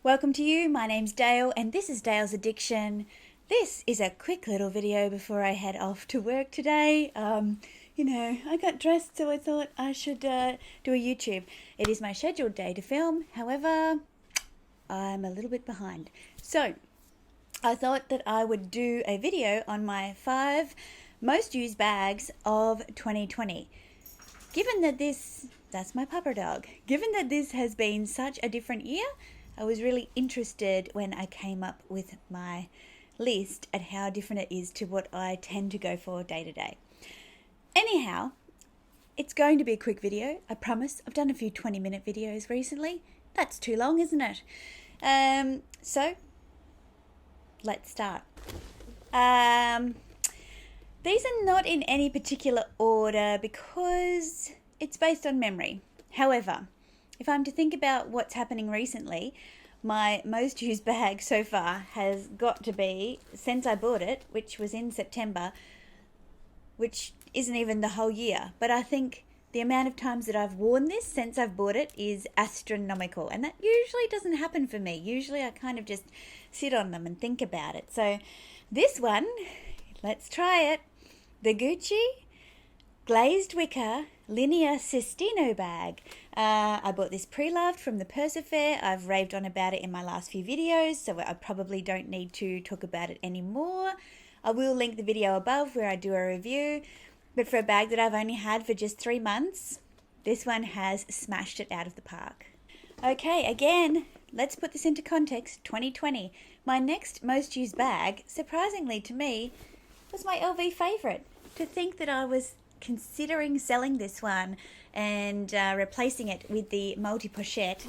Welcome to you. My name's Dale and this is Dale's Addiction. This is a quick little video before I head off to work today. I got dressed, so I thought I should do a YouTube. It is my scheduled day to film. However, I'm a little bit behind. So I thought that I would do a video on my 5 most used bags of 2020. Given that that's my pupper dog. Given that this has been such a different year, I was really interested when I came up with my list at how different it is to what I tend to go for day to day. Anyhow, it's going to be a quick video, I promise. I've done a few 20-minute videos recently. That's too long, isn't it? So let's start. These are not in any particular order because it's based on memory. However, if I'm to think about what's happening recently, my most used bag so far has got to be, since I bought it, which was in September, which isn't even the whole year, but I think the amount of times that I've worn this since I've bought it is astronomical, and that usually doesn't happen for me. Usually I kind of just sit on them and think about it. So this one, let's try it. The Gucci Glazed Wicker Linear Cestino bag. I bought this pre-loved from the Purse Affair. I've raved on about it in my last few videos, so I probably don't need to talk about it anymore. I will link the video above where I do a review, but for a bag that I've only had for just 3 months, this one has smashed it out of the park. Okay, again, let's put this into context. 2020. My next most used bag, surprisingly to me, was my LV favourite. To think that I was considering selling this one and replacing it with the Multi Pochette,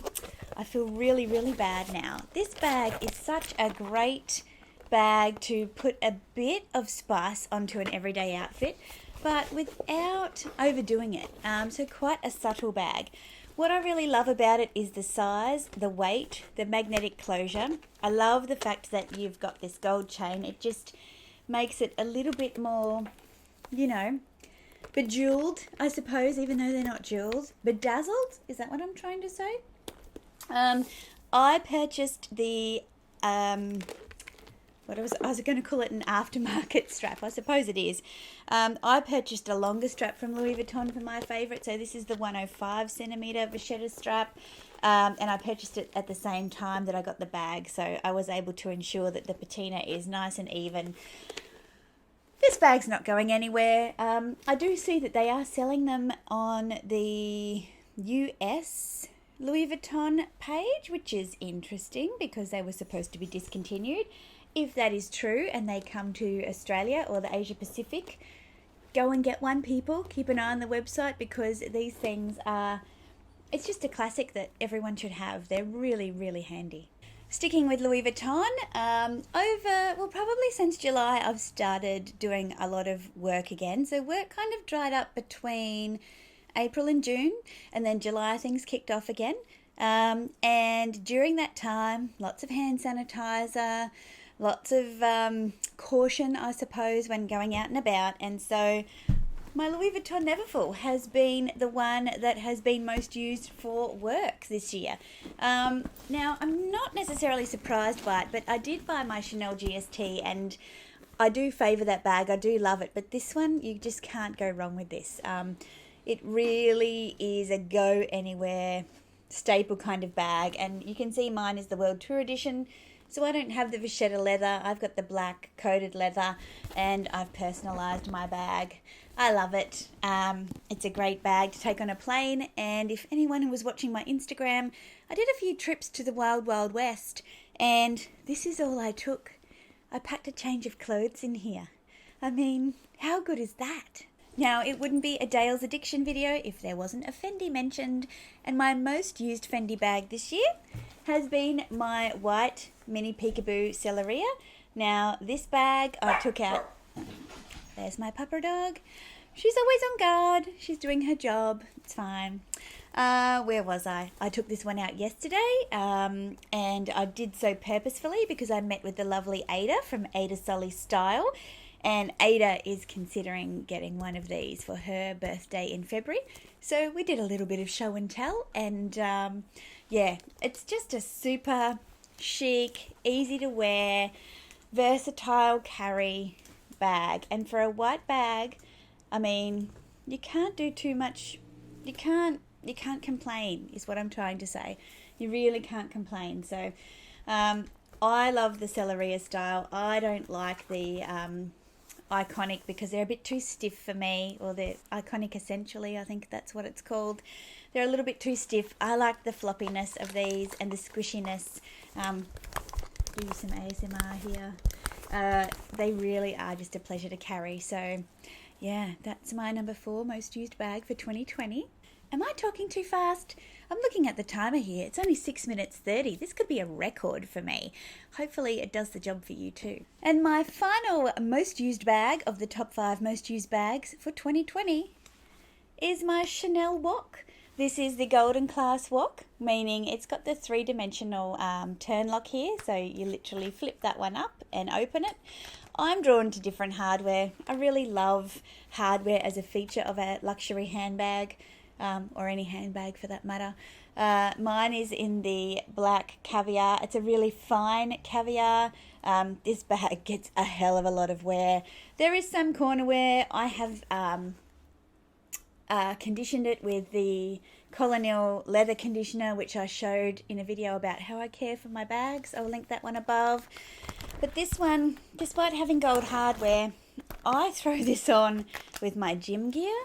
I feel really, really bad now. This bag is such a great bag to put a bit of spice onto an everyday outfit, but without overdoing it. So quite a subtle bag. What I really love about it is the size, the weight, the magnetic closure. I love the fact that you've got this gold chain. It just makes it a little bit more, bejeweled, I suppose, even though they're not jewels. Bedazzled, is that what I'm trying to say? I purchased the, I was going to call it an aftermarket strap. I suppose it is. I purchased a longer strap from Louis Vuitton for my favourite. So this is the 105 centimetre vachetta strap. And I purchased it at the same time that I got the bag. So I was able to ensure that the patina is nice and even. This bag's not going anywhere. I do see that they are selling them on the US Louis Vuitton page, which is interesting because they were supposed to be discontinued. If that is true and they come to Australia or the Asia Pacific, go and get one, people. Keep an eye on the website because these things are, it's just a classic that everyone should have. They're really, really handy. Sticking with Louis Vuitton, probably since July I've started doing a lot of work again. So work kind of dried up between April and June, and then July things kicked off again. And during that time, lots of hand sanitizer, lots of caution, I suppose, when going out and about. And so my Louis Vuitton Neverfull has been the one that has been most used for work this year. Now, I'm not necessarily surprised by it, but I did buy my Chanel GST and I do favour that bag. I do love it, but this one, you just can't go wrong with this. It really is a go anywhere staple kind of bag, and you can see mine is the World Tour Edition. So I don't have the vachetta leather. I've got the black coated leather, and I've personalised my bag. I love it. It's a great bag to take on a plane, and if anyone who was watching my Instagram, I did a few trips to the Wild Wild West, and this is all I took. I packed a change of clothes in here. I mean, how good is that? Now, it wouldn't be a Dale's Addiction video if there wasn't a Fendi mentioned, and my most used Fendi bag this year has been my white mini peekaboo Celeria. Now, this bag I took out. There's my pupper dog. She's always on guard. She's doing her job. It's fine. Where was I? I took this one out yesterday, and I did so purposefully because I met with the lovely Ada from Ada Sully Style, and Ada is considering getting one of these for her birthday in February. So we did a little bit of show and tell, and yeah, it's just a super chic, easy to wear, versatile carry bag. And for a white bag, I mean, you can't do too much. You can't complain, is what I'm trying to say. You really can't complain. So I love the Celeria style. I don't like the Iconic because they're a bit too stiff for me, or the Iconic Essentially, I think that's what it's called. They're a little bit too stiff. I like the floppiness of these and the squishiness. Give you some ASMR here. They really are just a pleasure to carry. So yeah, that's my number 4 most used bag for 2020. Am I talking too fast? I'm looking at the timer here. It's only 6 minutes 30. This could be a record for me. Hopefully it does the job for you too. And my final most used bag of the top 5 most used bags for 2020 is my Chanel Wok. This is the Golden Class Wok, meaning it's got the 3-dimensional turn lock here. So you literally flip that one up and open it. I'm drawn to different hardware. I really love hardware as a feature of a luxury handbag. Or any handbag for that matter. Mine is in the black caviar. It's a really fine caviar. This bag gets a hell of a lot of wear. There is some corner wear. I have conditioned it with the Colonial leather conditioner, which I showed in a video about how I care for my bags. I'll link that one above. But this one, despite having gold hardware, I throw this on with my gym gear.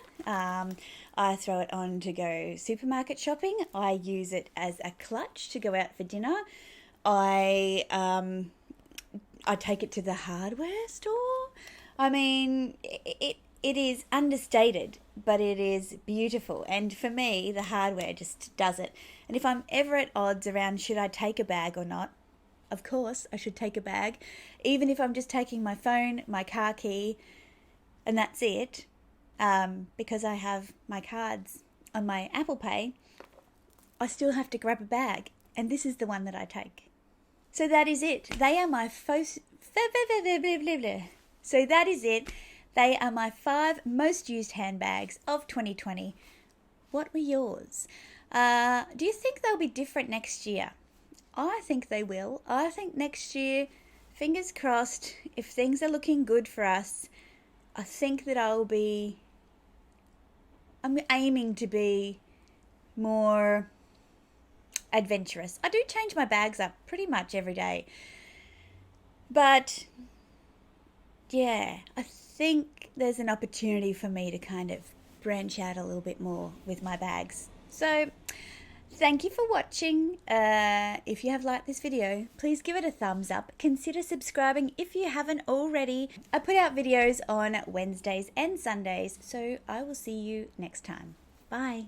I throw it on to go supermarket shopping. I use it as a clutch to go out for dinner. I take it to the hardware store. I mean, it is understated, but it is beautiful. And for me, the hardware just does it. And if I'm ever at odds around should I take a bag or not, of course I should take a bag. Even if I'm just taking my phone, my car key, and that's it. Because I have my cards on my Apple Pay, I still have to grab a bag, and this is the one that I take. So that is it. They are my So that is it. They are my 5 most used handbags of 2020. What were yours? Do you think they'll be different next year? I think they will. I think next year, fingers crossed, if things are looking good for us, I think that I'm aiming to be more adventurous. I do change my bags up pretty much every day. But yeah, I think there's an opportunity for me to kind of branch out a little bit more with my bags. So thank you for watching. If you have liked this video, please give it a thumbs up. Consider subscribing if you haven't already. I put out videos on Wednesdays and Sundays, so I will see you next time. Bye.